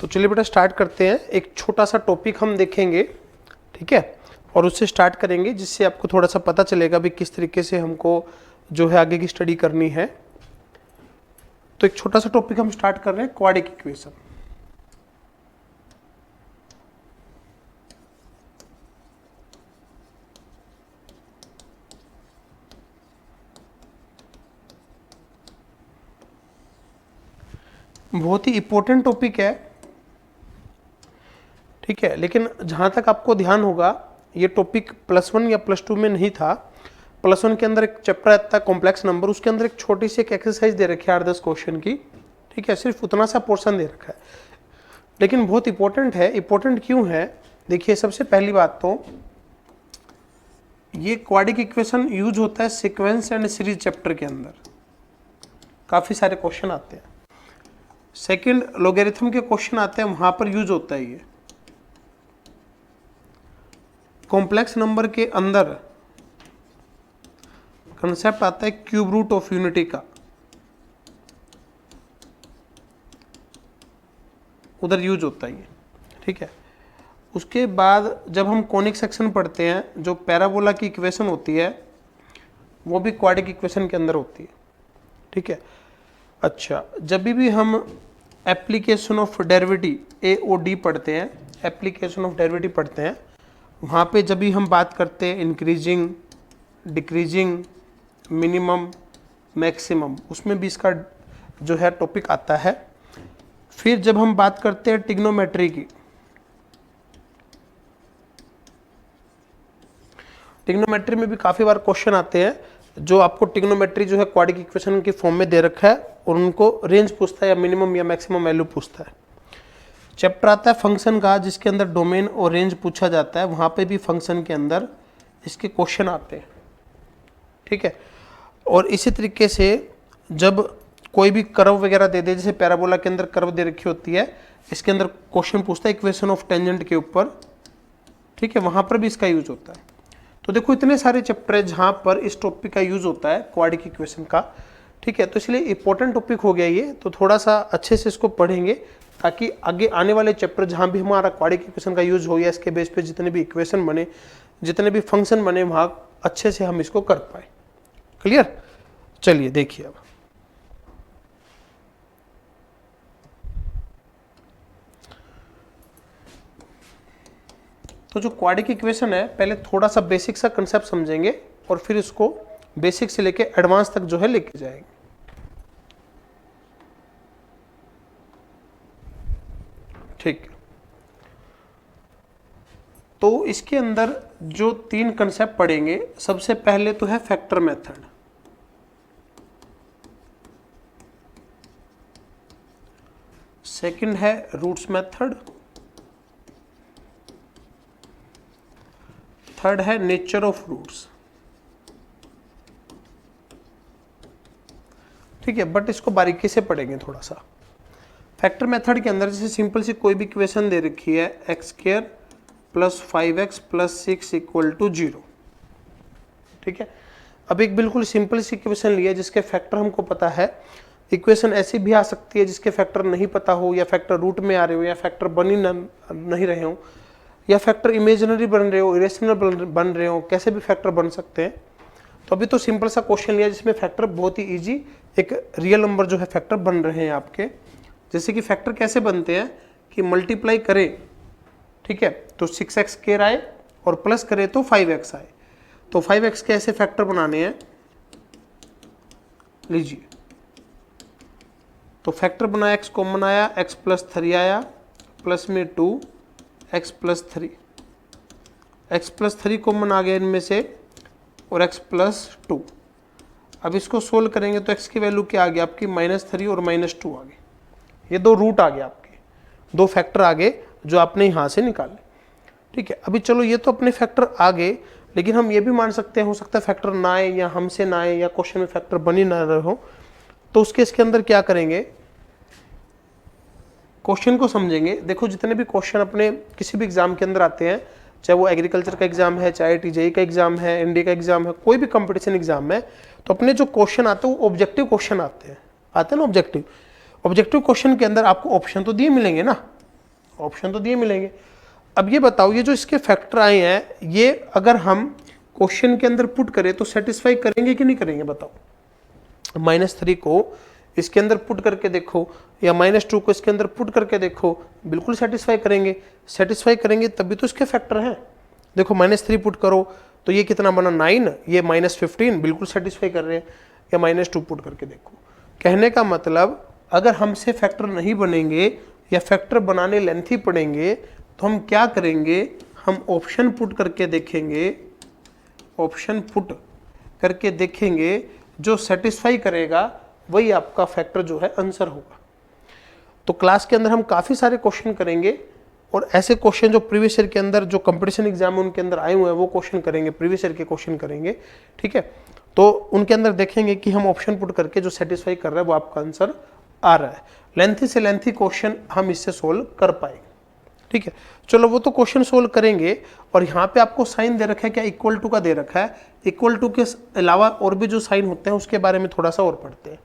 तो चलिए बेटा स्टार्ट करते हैं। एक छोटा सा टॉपिक हम देखेंगे, ठीक है, और उससे स्टार्ट करेंगे जिससे आपको थोड़ा सा पता चलेगा भी किस तरीके से हमको जो है आगे की स्टडी करनी है। तो एक छोटा सा टॉपिक हम स्टार्ट कर रहे हैं, क्वाड्रिक इक्वेशन। बहुत ही इंपॉर्टेंट टॉपिक है, ठीक है, लेकिन जहां तक आपको ध्यान होगा ये टॉपिक +1 या +2 में नहीं था। +1 के अंदर एक चैप्टर आता है कॉम्प्लेक्स नंबर, उसके अंदर एक छोटी सी एक एक्सरसाइज दे रखी है 8-10 क्वेश्चन की, ठीक है, सिर्फ उतना सा पोर्शन दे रखा है, लेकिन बहुत इंपॉर्टेंट है। इंपॉर्टेंट क्यों है? देखिए, सबसे पहली बात तो ये क्वाड्रिक इक्वेशन यूज होता है सीक्वेंस एंड सीरीज चैप्टर के अंदर, काफी सारे क्वेश्चन आते हैं। सेकंड, लॉगरिथम के क्वेश्चन आते हैं, वहां पर यूज होता है ये। कॉम्प्लेक्स नंबर के अंदर कंसेप्ट आता है क्यूब रूट ऑफ यूनिटी का, उधर यूज होता है ये, ठीक है। उसके बाद जब हम कॉनिक सेक्शन पढ़ते हैं, जो पैराबोला की इक्वेशन होती है वो भी क्वाड्रिक इक्वेशन के अंदर होती है, ठीक है। अच्छा, जब भी हम एप्लीकेशन ऑफ डेरिवेटिव AOD पढ़ते हैं, एप्लीकेशन ऑफ डेरिवेटिव पढ़ते हैं, वहाँ पे जब भी हम बात करते हैं इंक्रीजिंग, डिक्रीजिंग, मिनिमम, मैक्सिमम, उसमें भी इसका जो है टॉपिक आता है। फिर जब हम बात करते हैं ट्रिग्नोमेट्री की, ट्रिग्नोमेट्री में भी काफ़ी बार क्वेश्चन आते हैं, जो आपको ट्रिग्नोमेट्री जो है क्वाड्रिक इक्वेशन की फॉर्म में दे रखा है और उनको रेंज पूछता है या मिनिमम या मैक्सिमम वैल्यू पूछता है। चैप्टर आता है फंक्शन का, जिसके अंदर डोमेन और रेंज पूछा जाता है, वहाँ पे भी फंक्शन के अंदर इसके क्वेश्चन आते हैं, ठीक है। और इसी तरीके से जब कोई भी कर्व वगैरह दे दे, जैसे पैराबोला के अंदर कर्व दे रखी होती है, इसके अंदर क्वेश्चन पूछता है इक्वेशन ऑफ टेंजेंट के ऊपर, ठीक है, वहाँ पर भी इसका यूज होता है। तो देखो, इतने सारे चैप्टर है जहाँ पर इस टॉपिक का यूज होता है क्वाड्रिक इक्वेशन का, ठीक है। तो इसलिए इंपॉर्टेंट टॉपिक हो गया ये, तो थोड़ा सा अच्छे से इसको पढ़ेंगे ताकि आगे आने वाले चैप्टर जहाँ भी हमारा क्वाड्रिक इक्वेशन का यूज हो या इसके बेस पे जितने भी इक्वेशन बने, जितने भी फंक्शन बने, वहाँ अच्छे से हम इसको कर पाए। क्लियर? चलिए देखिए अब तो जो क्वाड्रिक इक्वेशन है, पहले थोड़ा सा बेसिक सा कंसेप्ट समझेंगे और फिर इसको बेसिक से लेके एडवांस तक जो है लेके जाएंगे। ठीक, तो इसके अंदर जो 3 कंसेप्ट पढ़ेंगे, सबसे पहले तो है फैक्टर मेथड, सेकंड है रूट्स मेथड, थर्ड है नेचर ऑफ रूट्स, ठीक है। बट इसको बारीकी से पढ़ेंगे थोड़ा सा। फैक्टर मेथड के अंदर जैसे सिंपल सी कोई भी इक्वेशन दे रखी है, x² + 5x + 6 = 0, ठीक है। अब एक बिल्कुल सिंपल सी इक्वेशन लिया जिसके फैक्टर हमको पता है। इक्वेशन ऐसी भी आ सकती है जिसके फैक्टर नहीं पता हो, या फैक्टर रूट में आ रहे हो, या फैक्टर बन ही नहीं रहे हो, या फैक्टर इमेजिनरी बन रहे हो, इरेशनल बन रहे हो, कैसे भी फैक्टर बन सकते हैं। तो अभी तो सिंपल सा क्वेश्चन लिया जिसमें फैक्टर बहुत ही इजी, एक रियल नंबर जो है फैक्टर बन रहे हैं आपके। जैसे कि फैक्टर कैसे बनते हैं कि मल्टीप्लाई करें, ठीक है, तो 6x² आए और प्लस करें तो 5x आए। तो 5x के ऐसे फैक्टर बनाने हैं, लीजिए। तो फैक्टर बना, x कॉमन आया, x + 3 आया, प्लस में 2, x + 3, x + 3 कॉमन आ गया इनमें से, और x + 2। अब इसको सोल्व करेंगे तो x की वैल्यू क्या आ गई आपकी? -3 और -2 आ गई। ये 2 रूट आ गए आपके, 2 फैक्टर आ गए जो आपने यहाँ से निकाले, ठीक है। अभी चलो, ये तो अपने फैक्टर आ गए, लेकिन हम ये भी मान सकते हैं हो सकता है फैक्टर ना आए, या हमसे ना आए, या क्वेश्चन में फैक्टर बन ही ना रहे हो। तो उसके इसके अंदर क्या करेंगे, क्वेश्चन को समझेंगे। देखो, जितने भी क्वेश्चन अपने किसी भी एग्जाम के अंदर आते हैं, चाहे वो एग्रीकल्चर का एग्जाम है, चाहे TJE का एग्जाम है, इंडिया का एग्जाम है, कोई भी कंपटीशन एग्जाम है, तो अपने जो क्वेश्चन आते हैं वो ऑब्जेक्टिव क्वेश्चन आते हैं ना। ऑब्जेक्टिव क्वेश्चन के अंदर आपको ऑप्शन तो दिए मिलेंगे ना, ऑप्शन तो दिए मिलेंगे। अब ये बताओ, ये जो इसके फैक्टर आए हैं, ये अगर हम क्वेश्चन के अंदर पुट करें तो सेटिस्फाई करेंगे कि नहीं करेंगे बताओ। -3 को इसके अंदर पुट करके देखो, या -2 को इसके अंदर पुट करके देखो, बिल्कुल सेटिस्फाई करेंगे। सेटिस्फाई करेंगे तभी तो इसके फैक्टर हैं। देखो -3 पुट करो तो ये कितना बना 9, ये -15, बिल्कुल सेटिस्फाई कर रहे हैं। या -2 पुट करके देखो। कहने का मतलब अगर हमसे फैक्टर नहीं बनेंगे या फैक्टर बनाने लेंथी पड़ेंगे तो हम क्या करेंगे, हम ऑप्शन पुट करके देखेंगे, ऑप्शन पुट करके देखेंगे, जो सेटिस्फाई करेगा वही आपका फैक्टर जो है आंसर होगा। तो क्लास के अंदर हम काफ़ी सारे क्वेश्चन करेंगे और ऐसे क्वेश्चन जो प्रीवियस ईयर के अंदर जो कंपटीशन एग्जाम है उनके अंदर आए हुए हैं वो क्वेश्चन करेंगे, प्रीवियस ईयर के क्वेश्चन करेंगे, ठीक है। तो उनके अंदर देखेंगे कि हम ऑप्शन पुट करके जो सेटिस्फाई कर रहे हैं वो आपका आंसर आ रहा है। लेंथी से लेंथी क्वेश्चन हम इससे सोल्व कर पाएंगे, ठीक है। चलो वो तो क्वेश्चन सोल्व करेंगे। और यहाँ पे आपको साइन दे रखा है, क्या इक्वल टू का दे रखा है। इक्वल टू के अलावा और भी जो साइन होते हैं उसके बारे में थोड़ा सा और पढ़ते हैं,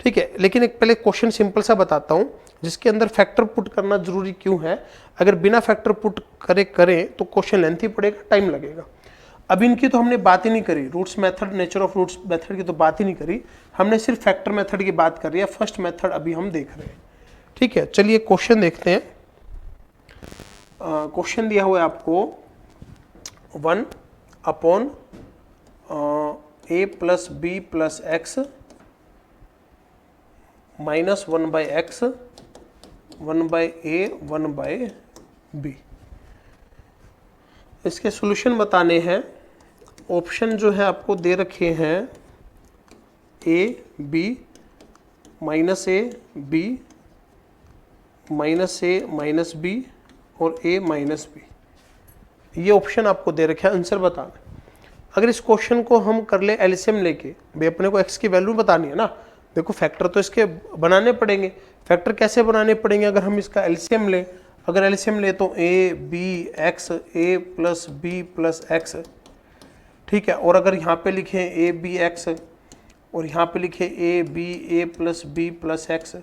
ठीक है। लेकिन एक पहले क्वेश्चन सिंपल सा बताता हूँ जिसके अंदर फैक्टर पुट करना जरूरी क्यों है। अगर बिना फैक्टर पुट करें तो क्वेश्चन लेंथी पड़ेगा, टाइम लगेगा। अब इनकी तो हमने बात ही नहीं करी, roots method, nature of roots method की तो बात ही नहीं करी, हमने सिर्फ फैक्टर मेथड की बात करी है। फर्स्ट मेथड अभी हम देख रहे हैं, ठीक है। चलिए क्वेश्चन देखते हैं। क्वेश्चन दिया हुआ है आपको 1/a + b + x - 1/x 1/a 1/b। इसके सॉल्यूशन बताने हैं। ऑप्शन जो है आपको दे रखे हैं a b -a b -a -b और a -b, ये ऑप्शन आपको दे रखे हैं। आंसर बताना। अगर इस क्वेश्चन को हम कर ले एलसीएम लेके, भाई अपने को x की वैल्यू बतानी है ना। देखो फैक्टर तो इसके बनाने पड़ेंगे। फैक्टर कैसे बनाने पड़ेंगे, अगर हम इसका एलसीएम ले, अगर एलसीएम ले तो a b x a + b + x, ठीक है। और अगर यहाँ पे लिखे a b x और यहाँ पे लिखे a b a + b + x,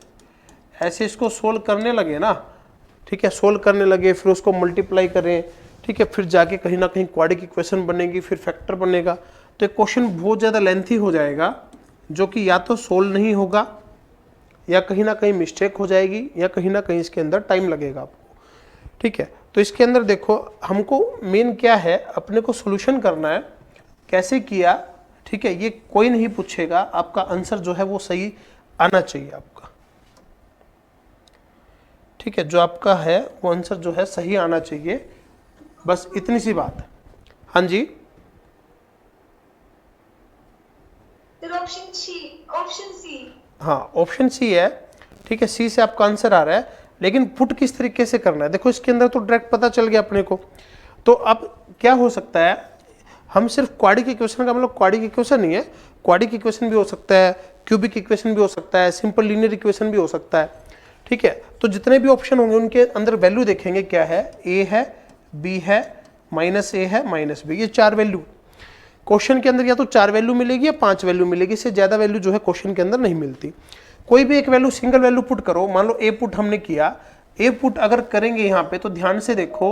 ऐसे इसको सोल्व करने लगे ना, ठीक है। सोल्व करने लगे, फिर उसको मल्टीप्लाई करें, ठीक है। फिर जाके कहीं ना कहीं क्वाड्रेटिक इक्वेशन बनेगी, फिर फैक्टर बनेगा। तो एक क्वेश्चन बहुत ज़्यादा लेंथी हो जाएगा, जो कि या तो सोल्व नहीं होगा या कहीं ना कहीं मिस्टेक हो जाएगी या कहीं ना कहीं इसके अंदर टाइम लगेगा आपको, ठीक है। तो इसके अंदर देखो हमको मेन क्या है, अपने को सोल्यूशन करना है। कैसे किया, ठीक है, ये कोई नहीं पूछेगा। आपका आंसर जो है वो सही आना चाहिए आपका, ठीक है। जो आपका है वो आंसर जो है सही आना चाहिए, बस इतनी सी बात है। हाँ जी, ऑप्शन सी। हाँ ऑप्शन सी है, ठीक है। सी से आपका आंसर आ रहा है, लेकिन पुट किस तरीके से करना है। देखो इसके अंदर तो डायरेक्ट पता चल गया अपने को। तो अब क्या हो सकता है, हम सिर्फ क्वाड्रेटिक इक्वेशन का मतलब क्वाड्रेटिक इक्वेशन नहीं है, क्वाड्रेटिक इक्वेशन भी हो सकता है, क्यूबिक इक्वेशन भी हो सकता है, सिंपल लीनियर इक्वेशन भी हो सकता है, ठीक है। तो जितने भी ऑप्शन होंगे उनके अंदर वैल्यू देखेंगे क्या है, ए है, बी है, -a है, -b, ये 4 वैल्यू क्वेश्चन के अंदर या तो 4 वैल्यू मिलेगी या 5 वैल्यू मिलेगी। इससे ज़्यादा वैल्यू जो है क्वेश्चन के अंदर नहीं मिलती। कोई भी एक वैल्यू, सिंगल वैल्यू पुट करो। मान लो ए पुट हमने किया, ए पुट अगर करेंगे यहाँ पे तो ध्यान से देखो,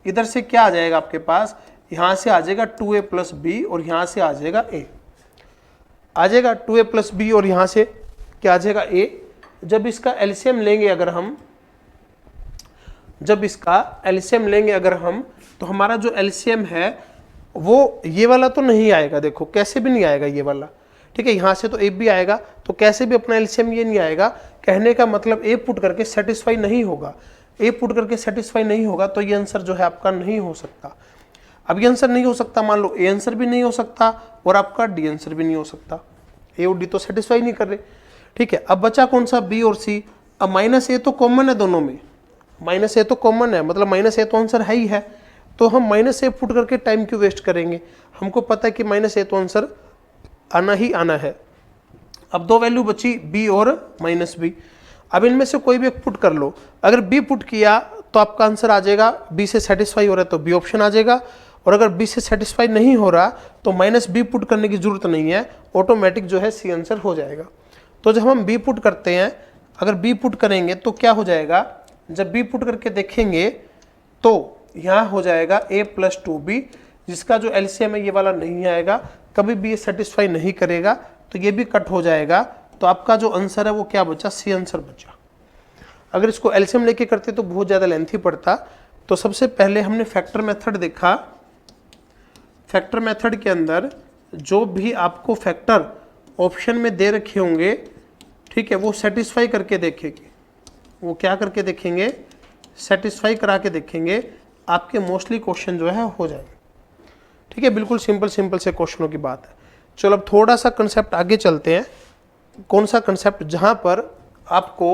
इधर से क्या आ जाएगा आपके पास, यहाँ से आ जाएगा 2a + b और यहाँ से आ जाएगा a, आ जाएगा 2a + b और यहाँ से क्या आ जाएगा a। जब इसका एलसीएम लेंगे अगर हम, जब इसका एलसीएम लेंगे अगर हम, तो हमारा जो एलसीएम है वो ये वाला तो नहीं आएगा। देखो कैसे भी नहीं आएगा ये वाला, ठीक है। यहाँ से तो ए भी आएगा, तो कैसे भी अपना एलसीएम ये नहीं आएगा। कहने का मतलब ए पुट करके सेटिस्फाई नहीं होगा, ए पुट करके सेटिस्फाई नहीं होगा, तो ये आंसर जो है आपका नहीं हो सकता। अब ये आंसर नहीं हो सकता, मान लो ए आंसर भी नहीं हो सकता और आपका डी आंसर भी नहीं हो सकता। ए और डी तो सेटिस्फाई नहीं कर रहे, ठीक है। अब बचा कौन सा, बी और सी। अब -a तो कॉमन है दोनों में, -a तो कॉमन है, मतलब -a तो आंसर है ही है। तो हम -a पुट करके टाइम क्यों वेस्ट करेंगे, हमको पता है कि -a तो आंसर आना ही आना है। अब 2 वैल्यू बची, b और -b। अब इनमें से कोई भी एक पुट कर लो। अगर b पुट किया तो आपका आंसर आ जाएगा, b से सेटिस्फाई हो रहा है तो b ऑप्शन आ जाएगा, और अगर b से सेटिस्फाई नहीं हो रहा तो -b पुट करने की जरूरत नहीं है, ऑटोमेटिक जो है सी आंसर हो जाएगा। तो जब हम b पुट करते हैं, अगर b पुट करेंगे तो क्या हो जाएगा, जब b पुट करके देखेंगे तो यहाँ हो जाएगा a प्लस 2b, जिसका जो एलसीएम है ये वाला नहीं आएगा, कभी भी ये सेटिस्फाई नहीं करेगा, तो ये भी कट हो जाएगा। तो आपका जो आंसर है वो क्या बचा, सी आंसर बचा। अगर इसको एलसीएम लेके करते तो बहुत ज़्यादा लेंथी पड़ता। तो सबसे पहले हमने फैक्टर मेथड देखा। फैक्टर मेथड के अंदर जो भी आपको फैक्टर ऑप्शन में दे रखे होंगे, ठीक है, वो सेटिस्फाई करके देखेंगे। वो क्या करके देखेंगे, सेटिस्फाई करा के देखेंगे, आपके मोस्टली क्वेश्चन जो है हो जाएंगे। ठीक है, बिल्कुल सिंपल से क्वेश्चनों की बात है। चलो अब थोड़ा सा कंसेप्ट आगे चलते हैं। कौन सा कंसेप्ट, जहां पर आपको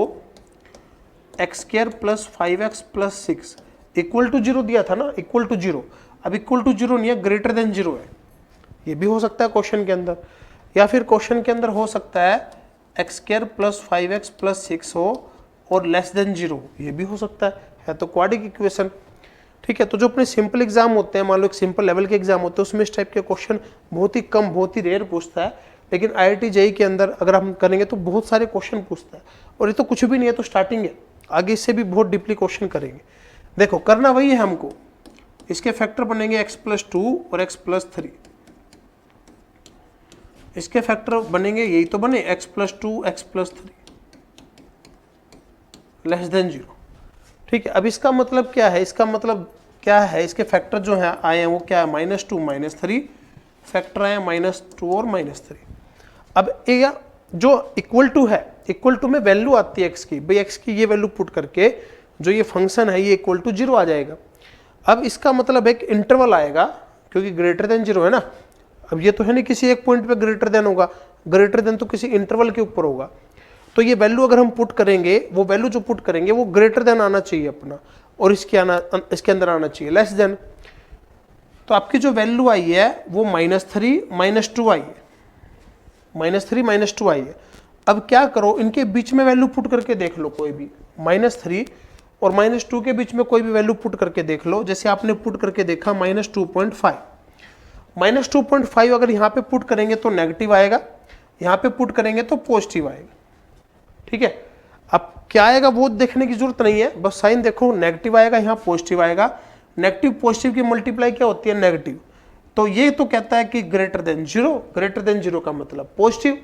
x² plus 5x plus 6 equal to 0 दिया था ना, इक्वल टू 0। अब इक्वल टू 0 नहीं है, ग्रेटर देन 0 है। ये भी हो सकता है क्वेश्चन के अंदर, या फिर क्वेश्चन के अंदर हो सकता है x² प्लस 5x प्लस 6 हो और लेस देन 0, ये भी हो सकता है तो क्वाड्रिक इक्वेशन। ठीक है, तो जो अपने सिंपल एग्जाम होते हैं, मान लो एक सिंपल लेवल के एग्जाम होते हैं, उसमें इस टाइप के क्वेश्चन बहुत ही कम, बहुत ही रेयर पूछता है। लेकिन IIT JEE के अंदर अगर हम करेंगे तो बहुत सारे क्वेश्चन पूछता है, और ये तो कुछ भी नहीं है, तो स्टार्टिंग है, आगे इससे भी बहुत डीपली क्वेश्चन करेंगे। देखो करना वही है हमको, इसके फैक्टर बनेंगे x प्लस 2 और x प्लस 3। इसके फैक्टर बनेंगे, यही तो बने, x plus 2 x plus 3 less than 0। ठीक है, अब इसका मतलब क्या है, इसका मतलब क्या है, इसके फैक्टर जो है आए हैं वो क्या है, -2 -3, फैक्टर आए -2 और -3। अब ये जो इक्वल टू है, इक्वल टू में वैल्यू आती है x की, भाई x की ये वैल्यू पुट करके जो ये फंक्शन है ये इक्वल टू 0 आ जाएगा। अब इसका मतलब एक इंटरवल आएगा, क्योंकि ग्रेटर देन 0 है ना। अब ये तो है नहीं किसी एक पॉइंट पे ग्रेटर देन होगा, ग्रेटर देन तो किसी इंटरवल के ऊपर होगा। तो ये वैल्यू अगर हम पुट करेंगे, वो वैल्यू जो पुट करेंगे वो ग्रेटर देन आना चाहिए अपना, और इसके अंदर आना चाहिए लेस देन। तो आपकी जो वैल्यू आई है वो -3 -2 आई है, -3 -2 आई है। अब क्या करो, इनके बीच में वैल्यू पुट करके देख लो, कोई भी -3 और -2 के बीच में कोई भी वैल्यू पुट करके देख लो। जैसे आपने पुट करके देखा -2.5, -2.5 अगर यहाँ पे पुट करेंगे तो नेगेटिव आएगा, यहाँ पे पुट करेंगे तो पॉजिटिव आएगा। ठीक है, अब क्या आएगा वो देखने की जरूरत नहीं है, बस साइन देखो, नेगेटिव आएगा, यहाँ पॉजिटिव आएगा। नेगेटिव पॉजिटिव की मल्टीप्लाई क्या होती है, नेगेटिव। तो ये तो कहता है कि ग्रेटर देन 0, ग्रेटर देन 0 का मतलब पॉजिटिव,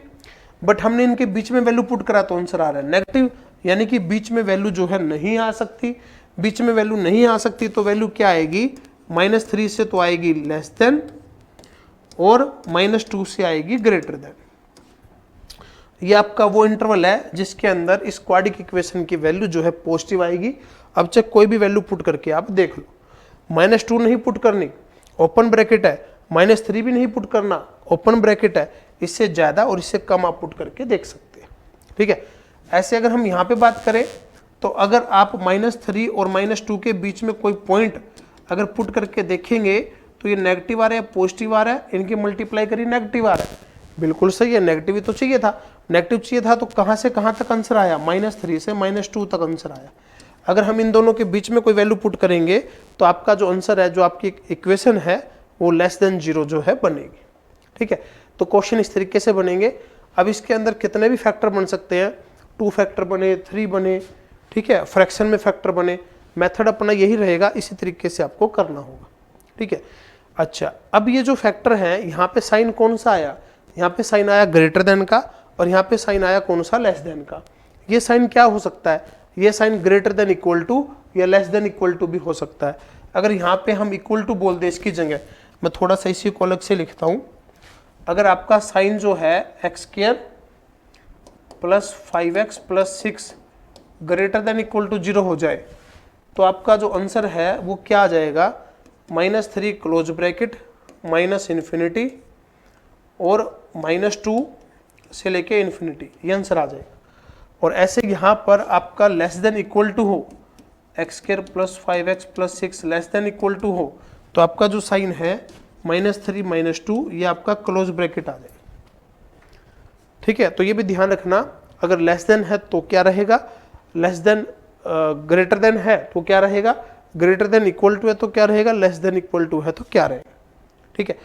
बट हमने इनके बीच में वैल्यू पुट करा तो आंसर आ रहा है नेगेटिव, यानी कि बीच में वैल्यू जो है नहीं आ सकती। बीच में वैल्यू नहीं आ सकती तो वैल्यू क्या आएगी, -3 से तो आएगी लेस देन, और -2 से आएगी ग्रेटर देन। ये आपका वो इंटरवल है जिसके अंदर इस क्वाड्रिक इक्वेशन की वैल्यू जो है पॉजिटिव आएगी। अब चाहे कोई भी वैल्यू पुट करके आप देख लो, -2 नहीं पुट करनी, ओपन ब्रैकेट है, -3 भी नहीं पुट करना, ओपन ब्रैकेट है, इससे ज्यादा और इससे कम आप पुट करके देख सकते हैं। ठीक है, ऐसे अगर हम यहाँ पे बात करें तो अगर आप -3 और -2 के बीच में कोई पॉइंट अगर पुट करके देखेंगे तो ये नेगेटिव आ रहा है, पॉजिटिव आ रहा है, इनकी मल्टीप्लाई करी नेगेटिव आ रहा है। बिल्कुल सही है, नेगेटिव ही तो चाहिए था, नेगेटिव चाहिए था तो कहाँ से कहाँ तक आंसर आया, -3 से -2 तक आंसर आया। अगर हम इन दोनों के बीच में कोई वैल्यू पुट करेंगे तो आपका जो आंसर है, जो आपकी इक्वेशन है, वो लेस देन 0 जो है बनेगी। ठीक है, तो क्वेश्चन इस तरीके से बनेंगे। अब इसके अंदर कितने भी फैक्टर बन सकते हैं, 2 फैक्टर बने, 3 बने, ठीक है, फ्रैक्शन में फैक्टर बने, मेथड अपना यही रहेगा, इसी तरीके से आपको करना होगा। ठीक है, अच्छा, अब ये जो फैक्टर है, यहाँ पे साइन कौन सा आया, यहाँ पे साइन आया ग्रेटर देन का, और यहाँ पे साइन आया कौन सा, लेस देन का। ये साइन क्या हो सकता है, ये sign greater than equal to या लेस देन इक्वल टू भी हो सकता है। अगर यहाँ पे हम इक्वल टू बोल दे इसकी जगह, मैं थोड़ा सा इसी को अलग से लिखता हूँ। अगर आपका साइन जो है x² plus 5x plus 6 greater than equal to 0 हो जाए तो आपका जो आंसर है वो क्या आ जाएगा, -3 क्लोज ब्रैकेट -∞ और -2 से लेके इन्फिनिटी, ये आंसर आ जाएगा। और ऐसे यहाँ पर आपका लेस देन इक्वल टू हो, x² plus 5x plus 6 less than equal to हो, तो आपका जो साइन है -3 -2, ये आपका क्लोज ब्रैकेट आ जाएगा। ठीक है, तो ये भी ध्यान रखना, अगर लेस देन है तो क्या रहेगा, लेस देन, ग्रेटर देन है तो क्या रहेगा, ग्रेटर देन इक्वल टू है तो क्या रहेगा, लेस देन इक्वल टू है तो क्या रहेगा। ठीक है,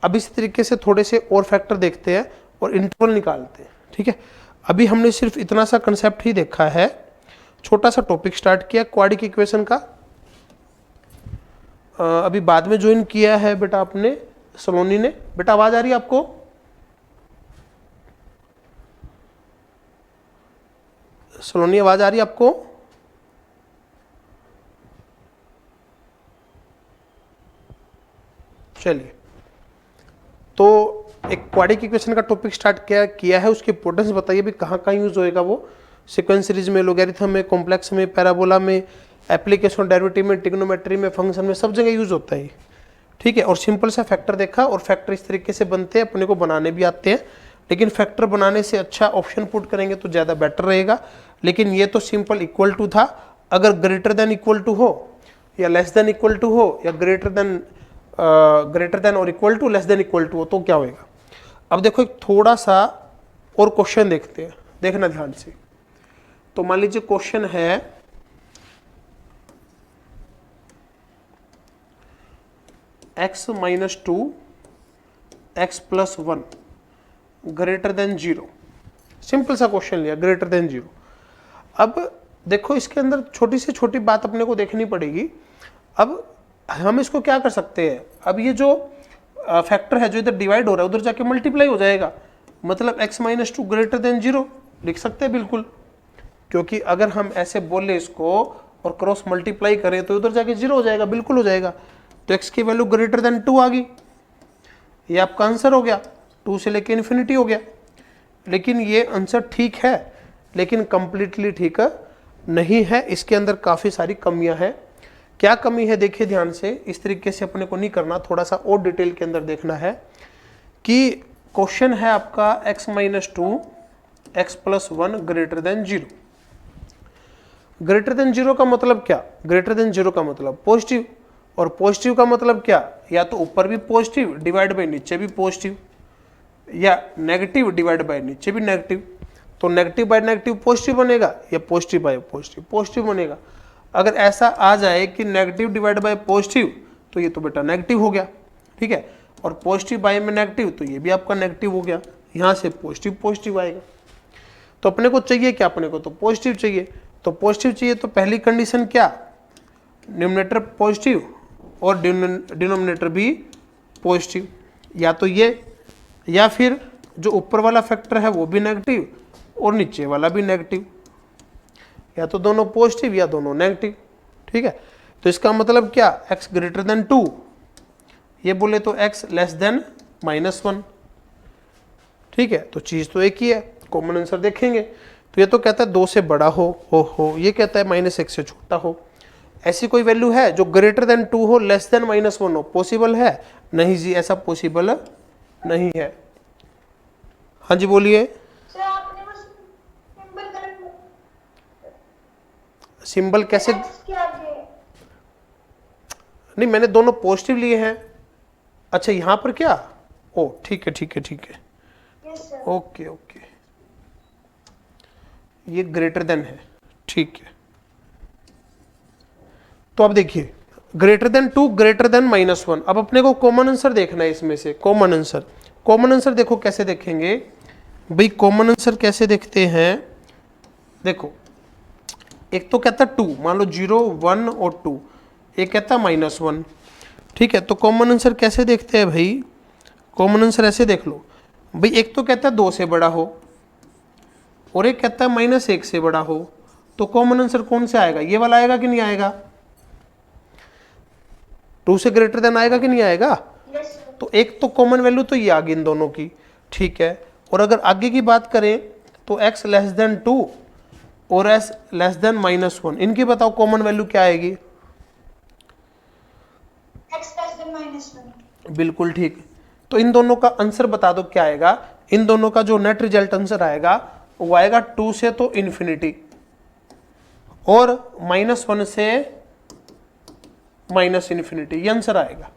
अब इस तरीके से थोड़े से और फैक्टर देखते हैं और इंटरवल निकालते हैं। ठीक है, अभी हमने सिर्फ इतना सा कंसेप्ट ही देखा है, छोटा सा टॉपिक स्टार्ट किया क्वाड्रिक इक्वेशन का। अभी बाद में ज्वाइन किया है बेटा आपने सलोनी ने। बेटा आवाज आ रही है आपको? सलोनी आवाज आ रही है आपको? चलिए, तो एक क्वाड्रिक इक्वेशन का टॉपिक स्टार्ट किया है, उसकी इंपॉर्टेंस बताइए भी कहाँ कहाँ यूज होएगा वो। सीक्वेंस सीरीज में, लोगैरिथम में, कॉम्प्लेक्स में, पैराबोला में, एप्लीकेशन डेरिवेटिव में, ट्रिग्नोमेट्री में, फंक्शन में, सब जगह यूज होता है। ठीक है, और सिंपल सा फैक्टर देखा, और फैक्टर इस तरीके से बनते हैं, अपने को बनाने भी आते हैं, लेकिन फैक्टर बनाने से अच्छा ऑप्शन पुट करेंगे तो ज़्यादा बेटर रहेगा। लेकिन ये तो सिंपल इक्वल टू था, अगर ग्रेटर देन इक्वल टू हो या लेस देन इक्वल टू हो या ग्रेटर देन और equal to less than equal to हो तो क्या होएगा। अब देखो एक थोड़ा सा और क्वेश्चन देखते हैं, देखना ध्यान से। तो मान लीजिए क्वेश्चन है x minus 2 x plus 1 greater than 0। Simple सा क्वेश्चन लिया, ग्रेटर देन 0। अब देखो इसके अंदर छोटी से छोटी बात अपने को देखनी पड़ेगी। अब हम इसको क्या कर सकते हैं, अब ये जो फैक्टर है जो इधर डिवाइड हो रहा है उधर जाके मल्टीप्लाई हो जाएगा, मतलब x माइनस 2 ग्रेटर देन 0 लिख सकते हैं बिल्कुल, क्योंकि अगर हम ऐसे बोले इसको और क्रॉस मल्टीप्लाई करें तो उधर जाके 0 हो जाएगा, बिल्कुल हो जाएगा। तो x की वैल्यू ग्रेटर देन 2 आ गई, ये आपका आंसर हो गया, 2 से लेके इन्फिनिटी हो गया। लेकिन ये आंसर ठीक है, लेकिन कंप्लीटली ठीक नहीं है, इसके अंदर काफ़ी सारी कमियां हैं। क्या कमी है देखिए ध्यान से, इस तरीके से अपने को नहीं करना, थोड़ा सा और डिटेल के अंदर देखना है कि क्वेश्चन है आपका x minus 2 x plus 1 greater than 0। Greater than 0 का मतलब क्या, ग्रेटर देन 0 का मतलब पॉजिटिव, और पॉजिटिव का मतलब क्या, या तो ऊपर भी पॉजिटिव डिवाइड बाय नीचे भी पॉजिटिव, या नेगेटिव डिवाइड बाय नीचे भी नेगेटिव। तो नेगेटिव बाय नेगेटिव पॉजिटिव बनेगा, या पॉजिटिव बाय पॉजिटिव पॉजिटिव बनेगा। अगर ऐसा आ जाए कि नेगेटिव डिवाइड बाय पॉजिटिव तो ये तो बेटा नेगेटिव हो गया, ठीक है, और पॉजिटिव बाय में नेगेटिव तो ये भी आपका नेगेटिव हो गया, यहाँ से पॉजिटिव पॉजिटिव आएगा। तो अपने को चाहिए क्या, अपने को तो पॉजिटिव चाहिए। तो पॉजिटिव चाहिए तो पहली कंडीशन क्या, न्यूमरेटर पॉजिटिव और डिनोमिनेटर भी पॉजिटिव, या तो ये, या फिर जो ऊपर वाला फैक्टर है वो भी नेगेटिव और नीचे वाला भी नेगेटिव, या तो दोनों पॉजिटिव या दोनों नेगेटिव। ठीक है, तो इसका मतलब क्या, x ग्रेटर देन 2, ये बोले तो x लेस देन माइनस 1। ठीक है, तो चीज तो एक ही है, कॉमन आंसर देखेंगे तो ये तो कहता है 2 से बड़ा हो, ये कहता है -1 से छोटा हो। ऐसी कोई वैल्यू है जो ग्रेटर देन 2 हो, लेस देन -1 हो, पॉसिबल है? नहीं जी, ऐसा पॉसिबल नहीं है। हाँ जी बोलिए। सिंबल कैसे, नहीं मैंने दोनों पॉजिटिव लिए हैं। अच्छा यहां पर क्या, ओ ठीक है ठीक है ठीक है, ओके ओके, ये ग्रेटर देन है, ठीक है। तो अब देखिए ग्रेटर देन 2 ग्रेटर देन -1, अब अपने को कॉमन आंसर देखना है इसमें से। कॉमन आंसर देखो कैसे देखेंगे भाई, कॉमन आंसर कैसे देखते हैं, देखो एक तो कहता है 2, मान लो 0 1 और 2, एक कहता है -1। ठीक है, तो कॉमन आंसर कैसे देखते हैं भाई, कॉमन आंसर ऐसे देख लो भाई, एक तो कहता है 2 से बड़ा हो और एक कहता है -1 से बड़ा हो, तो कॉमन आंसर कौन से आएगा, ये वाला आएगा कि नहीं आएगा, 2 से ग्रेटर देन आएगा कि नहीं आएगा। तो एक तो कॉमन वैल्यू तो ये आ गई इन दोनों की, ठीक है। और अगर आगे की बात करें तो x लेस देन 2 और s लेस देन -1, इनकी बताओ कॉमन वैल्यू क्या आएगी। x लेस देन -1, बिल्कुल ठीक। तो इन दोनों का आंसर बता दो क्या आएगा, इन दोनों का जो नेट रिजल्ट आंसर आएगा वो आएगा 2 से तो इन्फिनिटी और -1 से माइनस इन्फिनिटी, ये आंसर आएगा।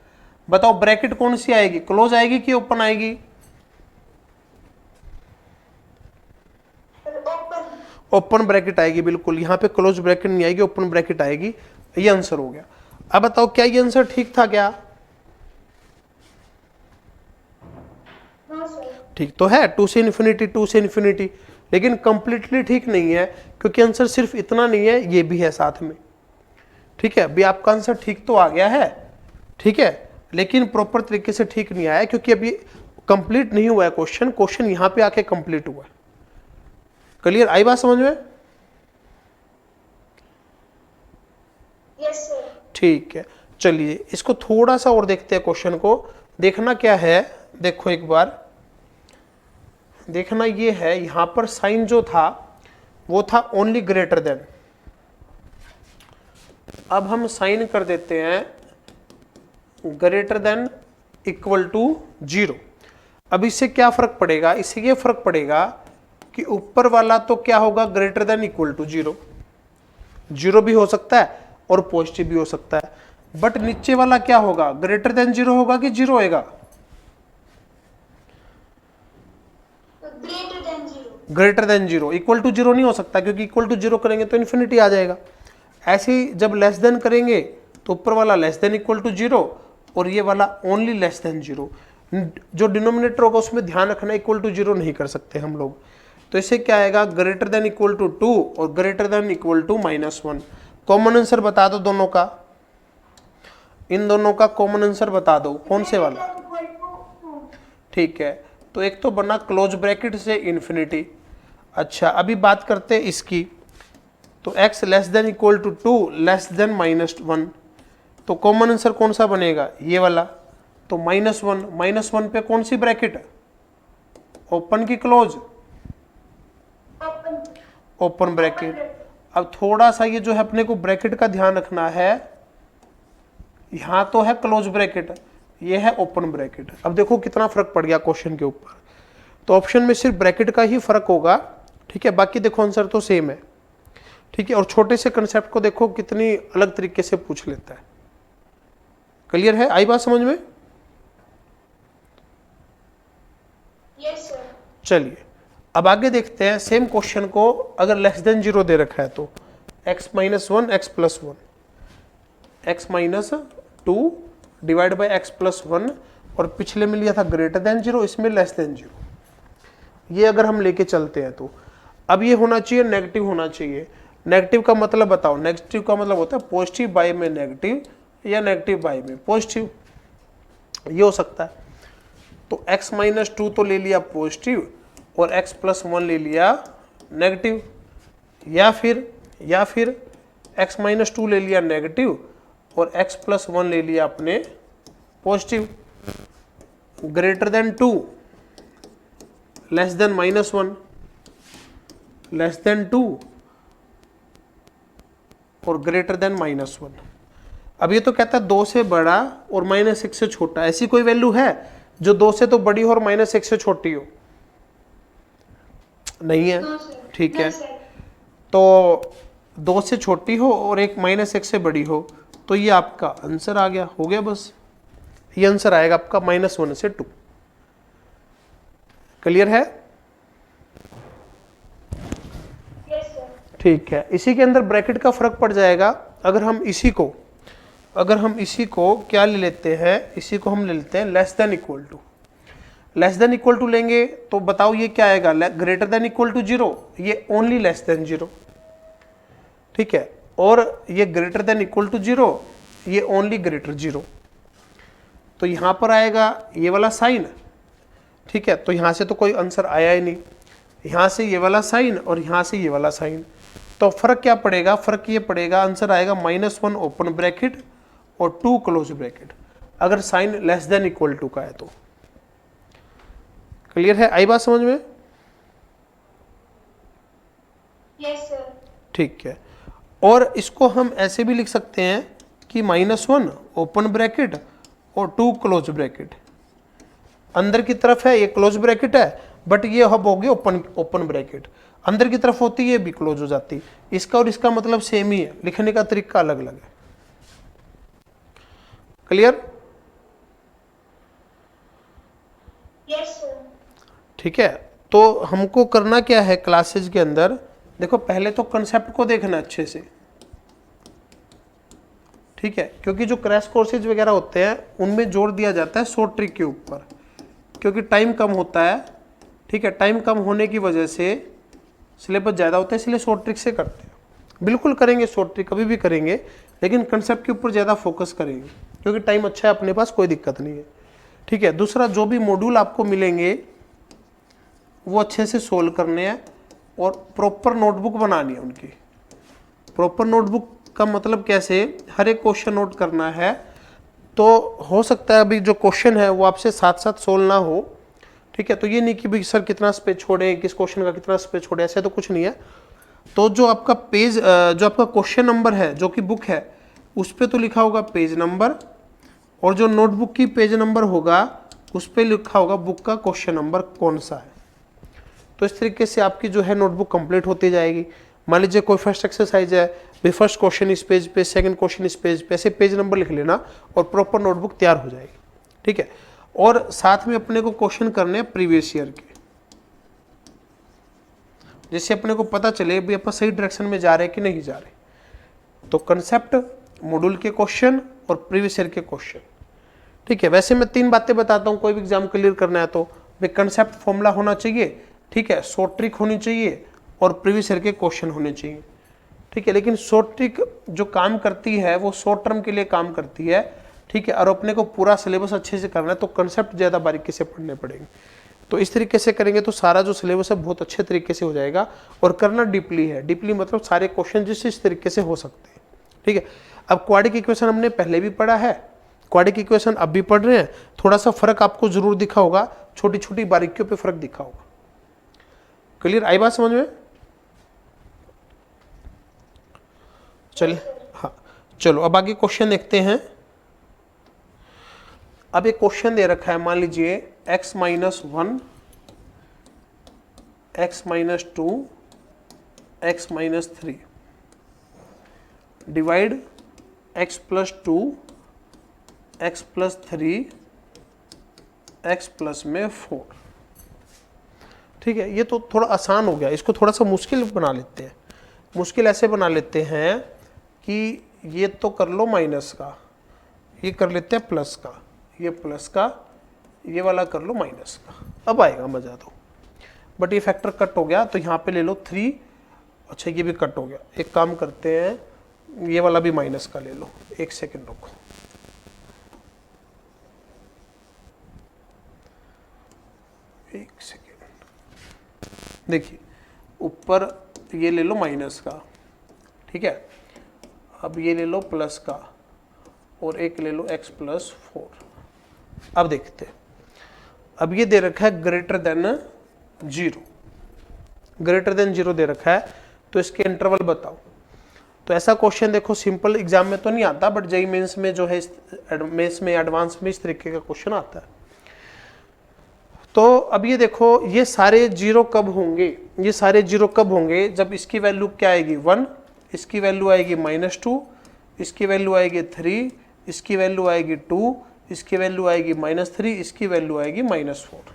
बताओ ब्रैकेट कौन सी आएगी, क्लोज आएगी कि ओपन आएगी। ओपन ब्रैकेट आएगी, बिल्कुल, यहाँ पे क्लोज ब्रैकेट नहीं आएगी, ओपन ब्रैकेट आएगी। ये आंसर हो गया। अब बताओ क्या ये आंसर ठीक था क्या, ठीक तो है, 2 से इन्फिनिटी 2 से इन्फिनिटी, लेकिन कंप्लीटली ठीक नहीं है, क्योंकि आंसर सिर्फ इतना नहीं है, ये भी है साथ में। ठीक है, अभी आपका आंसर ठीक तो आ गया है, ठीक है, लेकिन प्रॉपर तरीके से ठीक नहीं आया, क्योंकि अभी कंप्लीट नहीं हुआ है क्वेश्चन, क्वेश्चन यहां पे आके कंप्लीट हुआ है। क्लियर, आई बात समझ में? Yes, sir. ठीक है, चलिए इसको थोड़ा सा और देखते हैं। क्वेश्चन को देखना क्या है, देखो एक बार देखना, ये है यहां पर साइन जो था वो था ओनली ग्रेटर देन। अब हम साइन कर देते हैं ग्रेटर देन इक्वल टू 0। अब इससे क्या फर्क पड़ेगा, इससे ये फर्क पड़ेगा कि ऊपर वाला तो क्या होगा, ग्रेटर देन इक्वल टू 0। 0 भी हो सकता है और पॉजिटिव भी हो सकता है, बट नीचे वाला क्या होगा, ग्रेटर देन 0 होगा कि 0 होएगा? Greater than 0. Greater than 0। Equal to 0 नहीं हो सकता, क्योंकि इक्वल टू 0 करेंगे तो इन्फिनिटी आ जाएगा। ऐसे ही जब लेस देन करेंगे तो ऊपर वाला लेस देन इक्वल टू 0 और ये वाला ओनली लेस देन 0। जो डिनोमिनेटर होगा उसमें ध्यान रखना, इक्वल टू 0 नहीं कर सकते हम लोग। तो इससे क्या आएगा, ग्रेटर देन इक्वल टू 2 और greater than equal to -1। Common answer बता दो दोनों का, इन दोनों का कॉमन आंसर बता दो, कौन से वाला? Equal to 2. ठीक है, तो एक तो बना क्लोज ब्रैकेट से इन्फिनिटी। अच्छा, अभी बात करते हैं इसकी, तो x less than equal to 2 less than -1, तो कॉमन आंसर कौन सा बनेगा, ये वाला। तो -1, -1 पे कौन सी ब्रैकेट, ओपन की क्लोज? Open. Open bracket. अब थोड़ा सा ये जो है अपने को ब्रैकेट का ध्यान रखना है, यहां तो है क्लोज ब्रैकेट, ये है ओपन ब्रैकेट। अब देखो कितना फर्क पड़ गया क्वेश्चन के ऊपर। तो ऑप्शन में सिर्फ ब्रैकेट का ही फर्क होगा, ठीक है, बाकी देखो आंसर तो सेम है। ठीक है, और छोटे से कंसेप्ट को देखो कितनी अलग तरीके से पूछ लेता है। क्लियर है, आई बात समझ में? Yes, sir. चलिए अब आगे देखते हैं सेम क्वेश्चन को, अगर लेस देन 0 दे रखा है तो x -1 x + 1, x -2 divide by x + 1, और पिछले में लिया था ग्रेटर देन 0, इसमें लेस देन 0। ये अगर हम लेके चलते हैं तो अब ये होना चाहिए नेगेटिव होना चाहिए। नेगेटिव का मतलब बताओ, नेगेटिव का मतलब होता है पॉजिटिव बाय में नेगेटिव या नेगेटिव बाय में पॉजिटिव, ये हो सकता है। तो x -2 तो ले लिया पॉजिटिव और x + 1 ले लिया नेगेटिव, या फिर x -2 ले लिया नेगेटिव और x + 1 ले लिया अपने positive. Greater than 2 less than -1, less than 2 और ग्रेटर देन -1। अब ये तो कहता है 2 से बड़ा और -1 से छोटा, ऐसी कोई वैल्यू है जो 2 से तो बड़ी हो और -1 से छोटी हो? नहीं है, No, sir. ठीक है। No, sir. तो 2 से छोटी हो और एक -1 से बड़ी हो, तो ये आपका आंसर आ गया, हो गया बस। ये आंसर आएगा आपका -1 से 2। क्लियर है? Yes, sir. ठीक है, इसी के अंदर ब्रैकेट का फर्क पड़ जाएगा। अगर हम इसी को क्या ले लेते हैं, इसी को हम ले लेते हैं less than equal to. Less than equal to लेंगे तो बताओ ये क्या आएगा, ग्रेटर देन इक्वल टू 0, ये ओनली लेस देन 0, ठीक है, और ये ग्रेटर देन इक्वल टू 0, ये ओनली ग्रेटर 0। तो यहां पर आएगा ये वाला साइन, ठीक है, तो यहां से तो कोई आंसर आया ही नहीं, यहां से ये वाला साइन और यहां से ये वाला साइन, तो फर्क क्या पड़ेगा, फर्क ये पड़ेगा, आंसर आएगा -1 ओपन ब्रैकेट और 2 क्लोज ब्रैकेट, अगर sign less than equal to का है तो। क्लियर है, आई बात समझ में? Yes, sir. ठीक है, और इसको हम ऐसे भी लिख सकते हैं कि -1 ओपन ब्रैकेट और 2 क्लोज ब्रैकेट। अंदर की तरफ है ये क्लोज ब्रैकेट है, बट ये हब होगी ओपन ब्रैकेट, अंदर की तरफ होती है ये भी क्लोज हो जाती। इसका और इसका मतलब सेम ही है, लिखने का तरीका अलग अलग है। क्लियर? Yes, sir. ठीक है, तो हमको करना क्या है क्लासेज के अंदर, देखो पहले तो कंसेप्ट को देखना अच्छे से, ठीक है, क्योंकि जो क्रैश कोर्सेज वगैरह होते हैं उनमें जोर दिया जाता है शॉर्ट ट्रिक के ऊपर, क्योंकि टाइम कम होता है, ठीक है, टाइम कम होने की वजह से सिलेबस ज़्यादा होता है इसलिए शॉर्ट ट्रिक से करते हैं। बिल्कुल करेंगे शॉर्ट ट्रिक, कभी भी करेंगे, लेकिन कंसेप्ट के ऊपर ज़्यादा फोकस करेंगे क्योंकि टाइम अच्छा है अपने पास, कोई दिक्कत नहीं है। ठीक है, दूसरा जो भी मॉड्यूल आपको मिलेंगे वो अच्छे से सोल्व करने हैं और प्रॉपर नोटबुक बनानी है उनकी। प्रॉपर नोटबुक का मतलब कैसे, हर एक क्वेश्चन नोट करना है। तो हो सकता है अभी जो क्वेश्चन है वो आपसे साथ साथ सोल्व ना हो। ठीक है, तो ये नहीं कि भाई सर कितना स्पेस छोड़े, किस क्वेश्चन का कितना स्पेस छोड़े, ऐसे तो कुछ नहीं है। तो जो आपका पेज, जो आपका क्वेश्चन नंबर है जो कि बुक है उस पर तो लिखा होगा पेज नंबर, और जो नोटबुक की पेज नंबर होगा उस पर लिखा होगा बुक का क्वेश्चन नंबर कौन सा है। तो इस तरीके से आपकी जो है नोटबुक कंप्लीट होती जाएगी। मान लीजिए कोई फर्स्ट एक्सरसाइज है, भी फर्स्ट क्वेश्चन इस पेज पे, सेकंड क्वेश्चन इस पेज पे, ऐसे पेज नंबर लिख लेना और प्रॉपर नोटबुक तैयार हो जाएगी। ठीक है, और साथ में अपने को क्वेश्चन करने हैं प्रीवियस ईयर के, जिससे अपने को पता चले भी अपन सही डायरेक्शन में जा रहे हैं कि नहीं जा रहे। तो कंसेप्ट, मॉड्यूल के क्वेश्चन और प्रीवियस ईयर के क्वेश्चन। ठीक है, वैसे मैं 3 बातें बताता हूँ, कोई भी एग्जाम क्लियर करना है तो भाई कंसेप्ट फॉर्मूला होना चाहिए, ठीक है, शॉर्ट ट्रिक होनी चाहिए और प्रीवियस ईयर के क्वेश्चन होने चाहिए। ठीक है, लेकिन शॉर्ट ट्रिक जो काम करती है वो शॉर्ट टर्म के लिए काम करती है। ठीक है, और अपने को पूरा सिलेबस अच्छे से करना है तो कंसेप्ट ज़्यादा बारीकी से पढ़ने पड़ेंगे। तो इस तरीके से करेंगे तो सारा जो सिलेबस है बहुत अच्छे तरीके से हो जाएगा। और करना डीपली है, डीपली मतलब सारे क्वेश्चन जिस तरीके से हो सकते हैं। ठीक है, अब क्वाड्रिक इक्वेशन हमने पहले भी पढ़ा है, क्वाड्रिक इक्वेशन अब भी पढ़ रहे हैं। थोड़ा सा फर्क आपको जरूर दिखा होगा, छोटी छोटी बारीकियों पे फर्क दिखा होगा। क्लियर आई बात समझ में? चलिए, हाँ चलो अब आगे क्वेश्चन देखते हैं। अब एक क्वेश्चन दे रखा है, मान लीजिए x minus 1, x minus 2, x minus 3 divide x plus 2, x plus 3, x plus में 4। ठीक है, ये तो थोड़ा आसान हो गया, इसको थोड़ा सा मुश्किल बना लेते हैं। मुश्किल ऐसे बना लेते हैं कि ये तो कर लो माइनस का, ये कर लेते हैं प्लस का, ये प्लस का, ये वाला कर लो माइनस का। अब आएगा मजा तो। बट ये फैक्टर कट हो गया तो यहाँ पे ले लो 3। अच्छा ये भी कट हो गया। एक काम करते हैं, ये वाला भी माइनस का ले लो। एक सेकेंड रुको, एक सेकेंड। देखिए ऊपर ये ले लो माइनस का, ठीक है, अब ये ले लो प्लस का और एक ले लो x प्लस 4। अब देखते हैं, अब ये दे रखा है ग्रेटर देन 0, ग्रेटर देन 0 दे रखा है, तो इसके इंटरवल बताओ। तो ऐसा क्वेश्चन देखो सिंपल एग्जाम में तो नहीं आता, बट जेईई मेंस में जो है, मेंस में एडवांस में इस तरीके का क्वेश्चन आता है। तो अब ये देखो, ये सारे 0 कब होंगे, ये सारे 0 कब होंगे, जब इसकी वैल्यू क्या आएगी 1, इसकी वैल्यू आएगी -2, इसकी वैल्यू आएगी 3, इसकी वैल्यू आएगी 2, इसकी वैल्यू आएगी -3, इसकी वैल्यू आएगी -4।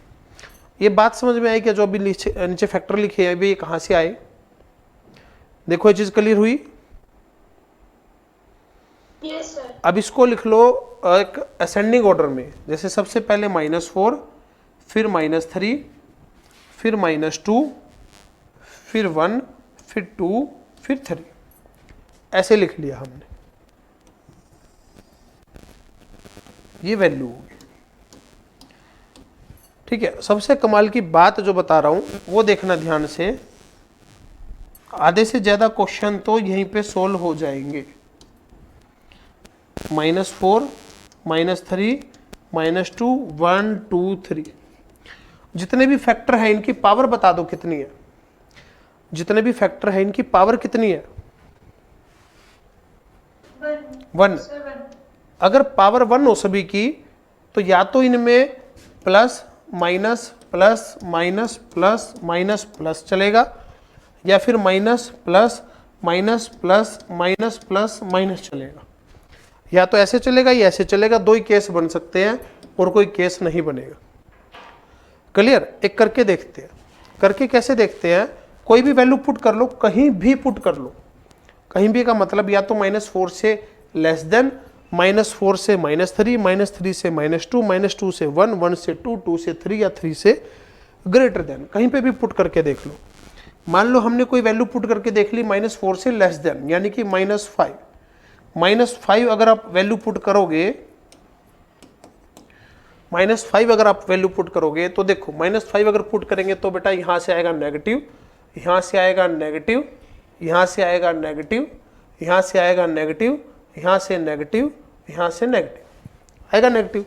ये बात समझ में आई क्या? जो अभी नीचे फैक्टर लिखे हैं अभी ये कहाँ से आए? देखो ये चीज क्लियर हुई। Yes, sir. अब इसको लिख लो एक असेंडिंग ऑर्डर में, जैसे सबसे पहले -4, फिर -3, फिर -2, फिर 1, फिर 2, फिर 3, ऐसे लिख लिया हमने। ये वैल्यू होगी। ठीक है, सबसे कमाल की बात जो बता रहा हूं वो देखना ध्यान से। आधे से ज्यादा क्वेश्चन तो यहीं पे सोल्व हो जाएंगे। -4, -3, -2, 1, 2, 3, जितने भी फैक्टर है इनकी पावर बता दो कितनी है। जितने भी फैक्टर है इनकी पावर कितनी है? 1। अगर पावर 1 हो सभी की तो या तो इनमें plus minus plus minus plus minus plus चलेगा, या फिर minus plus minus plus minus plus minus चलेगा। या तो ऐसे चलेगा या ऐसे चलेगा, दो ही केस बन सकते हैं और कोई केस नहीं बनेगा। क्लियर? एक करके देखते हैं। करके कैसे देखते हैं? कोई भी वैल्यू पुट कर लो, कहीं भी पुट कर लो। कहीं भी का मतलब या तो -4 से लेस देन, -4 से -3, -3 से -2, -2 से 1, 1 से 2, 2 से 3 या 3 से ग्रेटर देन, कहीं पे भी पुट करके देख लो। मान लो हमने कोई वैल्यू पुट करके देख ली -4 से लेस देन, यानी कि -5। -5 अगर आप वैल्यू पुट करोगे, -5 अगर आप वैल्यू पुट करोगे तो देखो -5 अगर पुट करेंगे तो बेटा यहाँ से आएगा नेगेटिव, यहाँ से आएगा नेगेटिव, यहाँ से आएगा नेगेटिव, यहाँ से आएगा नेगेटिव, यहाँ से नेगेटिव, यहाँ से नेगेटिव आएगा नेगेटिव।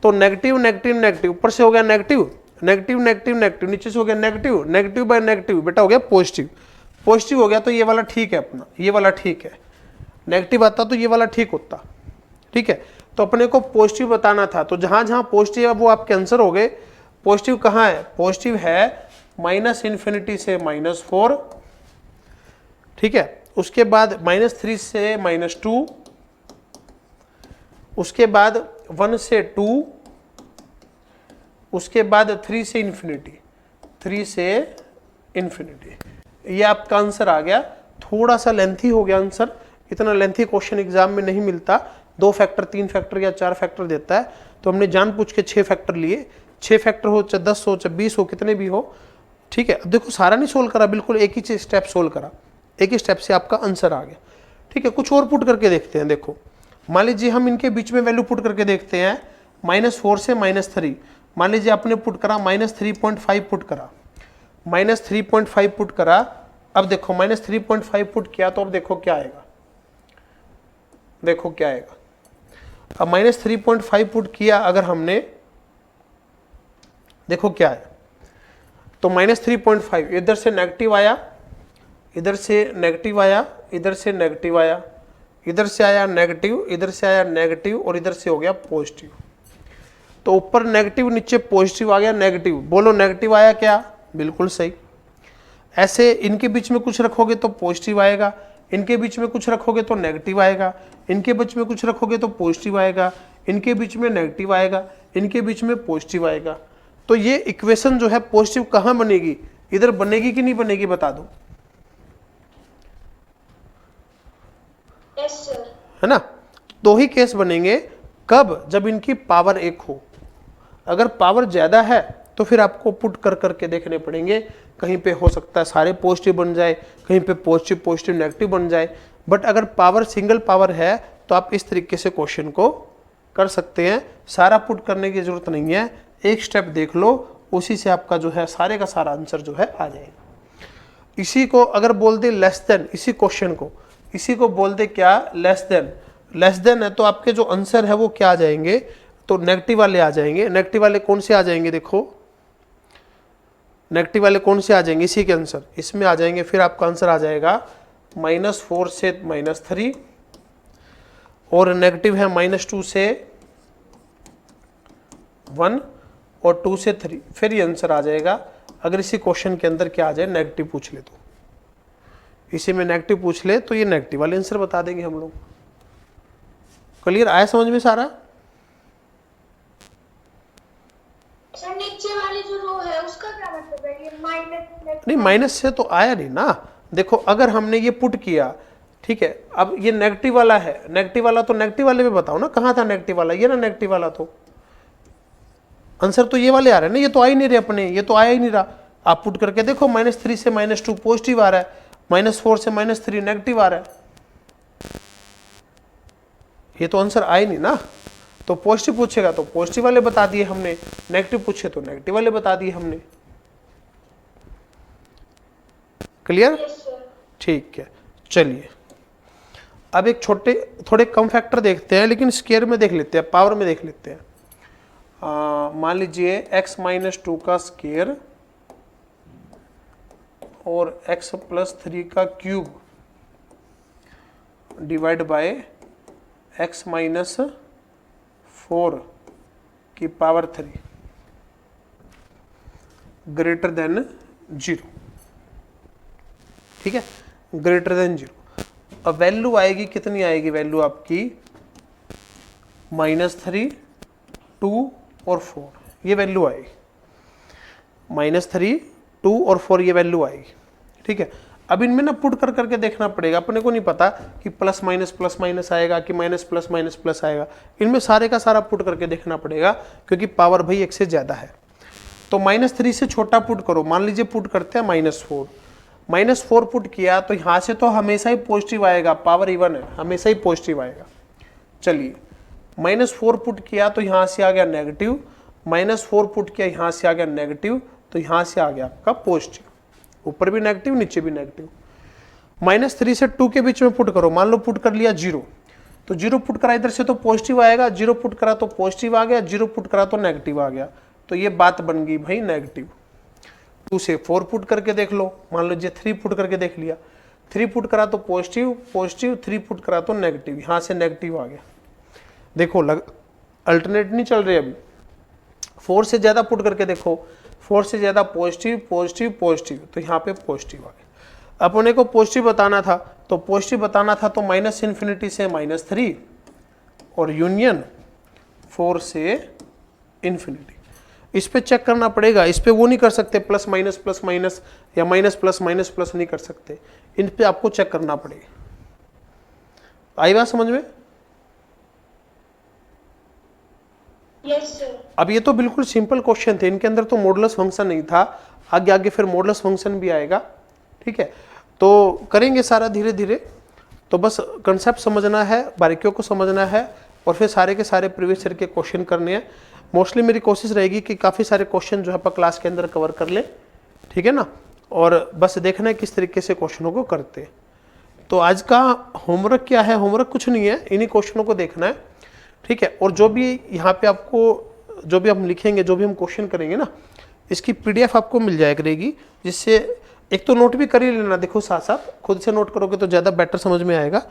तो नेगेटिव नेगेटिव नेगेटिव, ऊपर से हो गया नेगेटिव, नेगेटिव नेगेटिव नेगेटिव, नीचे से हो गया नेगेटिव, नेगेटिव बाय नेगेटिव, बेटा हो गया पॉजिटिव। पॉजिटिव हो गया तो ये वाला ठीक है अपना, ये वाला ठीक है। नेगेटिव आता तो ये वाला ठीक होता, ठीक है। तो अपने को पॉजिटिव बताना था, तो जहां जहां पॉजिटिव है वो आपके आंसर हो गए। पॉजिटिव कहाँ है? पॉजिटिव है -∞ से -4, ठीक है। उसके बाद -3 से -2, उसके बाद 1 से 2, उसके बाद 3 से इन्फिनिटी, 3 से इन्फिनिटी। ये आपका आंसर आ गया। थोड़ा सा लेंथी हो गया आंसर, इतना लेंथी क्वेश्चन एग्जाम में नहीं मिलता। 2 फैक्टर 3 फैक्टर या 4 फैक्टर देता है, तो हमने जानबूझ के 6 फैक्टर लिए। 6 फैक्टर हो चाहे 10 हो चाहे 20 हो, कितने भी हो, ठीक है। अब देखो सारा नहीं सोल्व करा, बिल्कुल एक ही स्टेप सोल्व करा, एक ही स्टेप से आपका आंसर आ गया, ठीक है। कुछ और पुट करके देखते हैं। देखो मान लीजिए हम इनके बीच में वैल्यू पुट करके देखते हैं, -4 से -3। मान लीजिए आपने पुट करा -3.5 पुट करा, -3.5 पुट करा। अब देखो -3.5 पुट किया तो अब देखो क्या आएगा, देखो क्या आएगा। अब -3.5 पुट किया अगर हमने, देखो क्या है, तो -3.5 इधर से नेगेटिव आया, इधर से नेगेटिव आया, इधर से नेगेटिव आया, इधर से आया नेगेटिव, इधर से आया नेगेटिव, और इधर से हो गया पॉजिटिव। तो ऊपर नेगेटिव नीचे पॉजिटिव आ गया नेगेटिव। बोलो नेगेटिव आया क्या? बिल्कुल सही। ऐसे इनके बीच में कुछ रखोगे तो पॉजिटिव आएगा, इनके बीच में कुछ रखोगे तो नेगेटिव आएगा, इनके बीच में कुछ रखोगे तो पॉजिटिव आएगा, इनके बीच में नेगेटिव आएगा, इनके बीच में पॉजिटिव आएगा। तो ये इक्वेशन जो है पॉजिटिव कहाँ बनेगी? इधर बनेगी कि नहीं बनेगी बता दो, यस सर। है ना। 2 ही केस बनेंगे, कब? जब इनकी पावर 1 हो। अगर पावर ज्यादा है तो फिर आपको पुट कर करके देखने पड़ेंगे। कहीं पे हो सकता है सारे पॉजिटिव बन जाए, कहीं पे पॉजिटिव पॉजिटिव नेगेटिव बन जाए। बट अगर पावर सिंगल पावर है तो आप इस तरीके से क्वेश्चन को कर सकते हैं। सारा पुट करने की जरूरत नहीं है, एक स्टेप देख लो, उसी से आपका जो है सारे का सारा आंसर जो है आ जाएगा। इसी को अगर बोल दे लेस देन, इसी क्वेश्चन को इसी को बोल दे क्या? Less than. लेस देन है तो आपके जो आंसर है वो क्या आ जाएंगे? तो नेगेटिव वाले आ जाएंगे। नेगेटिव वाले कौन से आ जाएंगे? देखो नेगेटिव वाले कौन से आ जाएंगे? इसी के आंसर इसमें आ जाएंगे। फिर आपका आंसर आ जाएगा -4 से -3, और नेगेटिव है -2 से 1 और 2 से 3। फिर ये आंसर आ जाएगा। अगर इसी क्वेश्चन के अंदर क्या आ जाए, नेगेटिव पूछ ले, तो इसी में नेगेटिव पूछ ले तो ये नेगेटिव वाले आंसर बता देंगे हम लोग। क्लियर आया समझ में सारा? सर नीचे वाली जो रो है उसका क्या मतलब है? ये माइनस नहीं, माइनस से तो आया नहीं ना। देखो अगर हमने ये पुट किया, ठीक है, अब ये नेगेटिव वाला है, नेगेटिव वाला तो नेगेटिव वाले में बताओ ना, कहाँ था नेगेटिव वाला? ये ना नेगेटिव वाला, तो आंसर तो ये वाले आ रहे हैं ना, ये तो आ ही नहीं रहे अपने, ये तो आया ही नहीं रहा। आप पुट करके देखो, -3 से -2 पॉजिटिव आ रहा है, -4 से -3 नेगेटिव आ रहा है, ये तो आंसर आए नहीं ना। तो पॉजिटिव पूछेगा तो पॉजिटिव वाले बता दिए हमने, नेगेटिव पूछे तो नेगेटिव वाले बता दिए हमने। क्लियर? Yes sir. ठीक है, चलिए अब एक छोटे थोड़े कम फैक्टर देखते हैं, लेकिन स्क्वायर में देख लेते हैं, पावर में देख लेते हैं। मान लीजिए x-2 का स्क्वायर और x+3 का क्यूब डिवाइड बाय x-4 की पावर 3 ग्रेटर देन 0। ठीक है, ग्रेटर देन 0। अब वैल्यू आएगी कितनी आएगी? वैल्यू आपकी -3, 2 और 4, ये वैल्यू आएगी। -3, 2 और 4 ये वैल्यू आएगी। ठीक है, अब इनमें ना पुट कर करके देखना पड़ेगा। अपने को नहीं पता कि प्लस माइनस आएगा कि माइनस प्लस आएगा। इनमें सारे का सारा पुट करके देखना पड़ेगा, क्योंकि पावर भाई 1 से ज़्यादा है। तो -3 से छोटा पुट करो। मान लीजिए पुट करते हैं -4, -4 पुट किया तो यहाँ से तो हमेशा ही पॉजिटिव आएगा, पावर इवन है, हमेशा ही पॉजिटिव आएगा। चलिए -4 पुट किया तो यहाँ से आ गया नेगेटिव, -4 पुट किया यहाँ से आ गया नेगेटिव, तो यहाँ से आ गया आपका पॉजिटिव, ऊपर भी नेगेटिव नीचे भी नेगेटिव। -3 से 2 के बीच में पुट करो, मान लो पुट कर लिया 0, तो 0 पुट करा इधर से तो पॉजिटिव आएगा, 0 पुट करा तो पॉजिटिव आ गया, 0 पुट करा तो नेगेटिव आ गया, तो ये बात बन गई भाई नेगेटिव। 2 से 4 पुट करके देख लो, मान लीजिए 3 पुट करके देख लिया, 3 पुट करा तो पॉजिटिव पॉजिटिव, 3 पुट करा तो नेगेटिव, यहाँ से नेगेटिव आ गया। देखो अल्टरनेट नहीं चल रही अभी। 4 से ज़्यादा पुट करके देखो, 4 से ज़्यादा पॉजिटिव पॉजिटिव पॉजिटिव, तो यहाँ पे पॉजिटिव आ गया। अपने को पॉजिटिव बताना था, तो पॉजिटिव बताना था तो -∞ से -3 और यूनियन 4 से इन्फिनिटी। इस पे चेक करना पड़ेगा, इस पे वो नहीं कर सकते प्लस माइनस या माइनस प्लस नहीं कर सकते, इन पे आपको चेक करना पड़ेगा। आई बात समझ में? Yes sir. अब ये तो बिल्कुल सिंपल क्वेश्चन थे, इनके अंदर तो मॉडुलस फंक्शन नहीं था, आगे आगे फिर मॉडुलस फंक्शन भी आएगा। ठीक है, तो करेंगे सारा धीरे धीरे। तो बस कंसेप्ट समझना है, बारीकियों को समझना है, और फिर सारे के सारे प्रीवियस ईयर के क्वेश्चन करने हैं। मोस्टली मेरी कोशिश रहेगी कि काफ़ी सारे क्वेश्चन जो है अपन क्लास के अंदर कवर कर लें, ठीक है ना, और बस देखना है किस तरीके से क्वेश्चनों को करते हैं। तो आज का होमवर्क क्या है? होमवर्क कुछ नहीं है, इन्हीं क्वेश्चनों को देखना है, ठीक है। और जो भी यहाँ पे आपको जो भी हम लिखेंगे, जो भी हम क्वेश्चन करेंगे ना, इसकी PDF आपको मिल जाया करेगी, जिससे एक तो नोट भी कर ही लेना, देखो साथ साथ खुद से नोट करोगे तो ज़्यादा बेटर समझ में आएगा।